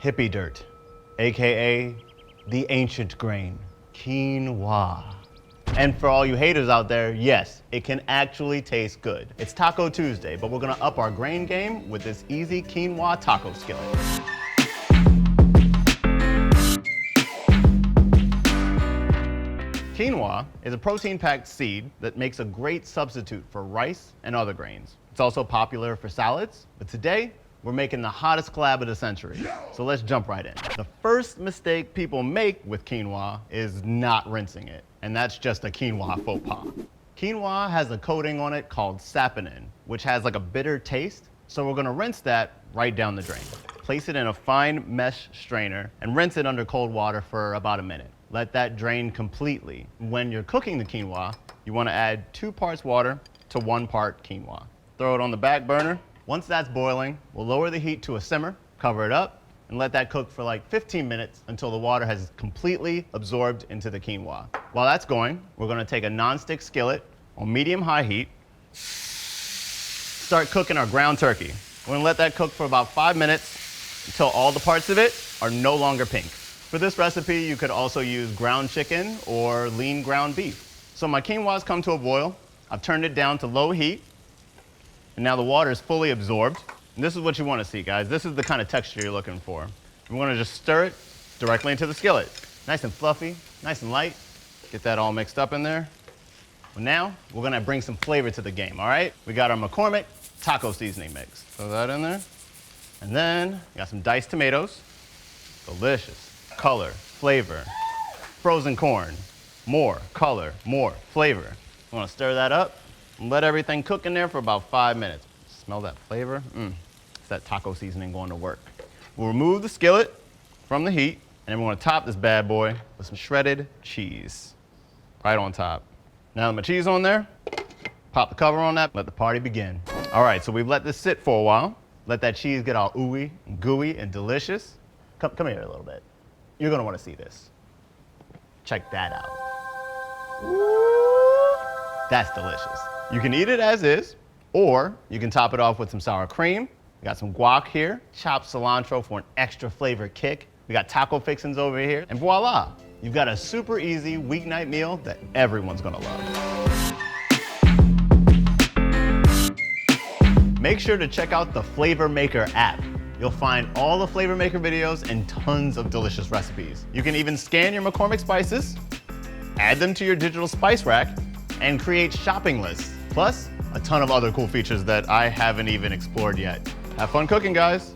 hippie dirt, AKA the ancient grain, quinoa. And for all you haters out there, yes, it can actually taste good. It's Taco Tuesday, but we're gonna up our grain game with this easy quinoa taco skillet. Quinoa is a protein-packed seed that makes a great substitute for rice and other grains. It's also popular for salads, but today, we're making the hottest collab of the century. So let's jump right in. The first mistake people make with quinoa is not rinsing it, and that's just a quinoa faux pas. Quinoa has a coating on it called saponin, which has like a bitter taste, so we're gonna rinse that right down the drain. Place it in a fine mesh strainer and rinse it under cold water for about a minute. Let that drain completely. When you're cooking the quinoa, you wanna add 2 parts water to 1 part quinoa. Throw it on the back burner. Once that's boiling, we'll lower the heat to a simmer, cover it up, and let that cook for like 15 minutes until the water has completely absorbed into the quinoa. While that's going, we're gonna take a non-stick skillet on medium-high heat, start cooking our ground turkey. We're gonna let that cook for about 5 minutes until all the parts of it are no longer pink. For this recipe, you could also use ground chicken or lean ground beef. So my quinoa's come to a boil. I've turned it down to low heat, and now the water is fully absorbed. And this is what you want to see, guys. This is the kind of texture you're looking for. You want to just stir it directly into the skillet. Nice and fluffy, nice and light. Get that all mixed up in there. Well, now we're gonna bring some flavor to the game, all right? We got our McCormick taco seasoning mix. Throw that in there. And then we got some diced tomatoes. Delicious. Color, flavor. Frozen corn. More color, more flavor. I want to stir that up and let everything cook in there for about 5 minutes. Smell that flavor? It's that taco seasoning going to work. We'll remove the skillet from the heat, and then we're going to top this bad boy with some shredded cheese right on top. Now that my cheese on there, pop the cover on that, let the party begin. All right, so we've let this sit for a while. Let that cheese get all ooey and gooey and delicious. Come here a little bit. You're going to want to see this. Check that out. That's delicious. You can eat it as is, or you can top it off with some sour cream. We got some guac here, chopped cilantro for an extra flavor kick. We got taco fixings over here, and voila, you've got a super easy weeknight meal that everyone's gonna love. Make sure to check out the Flavor Maker app. You'll find all the Flavor Maker videos and tons of delicious recipes. You can even scan your McCormick spices, add them to your digital spice rack, and create shopping lists. Plus, a ton of other cool features that I haven't even explored yet. Have fun cooking, guys.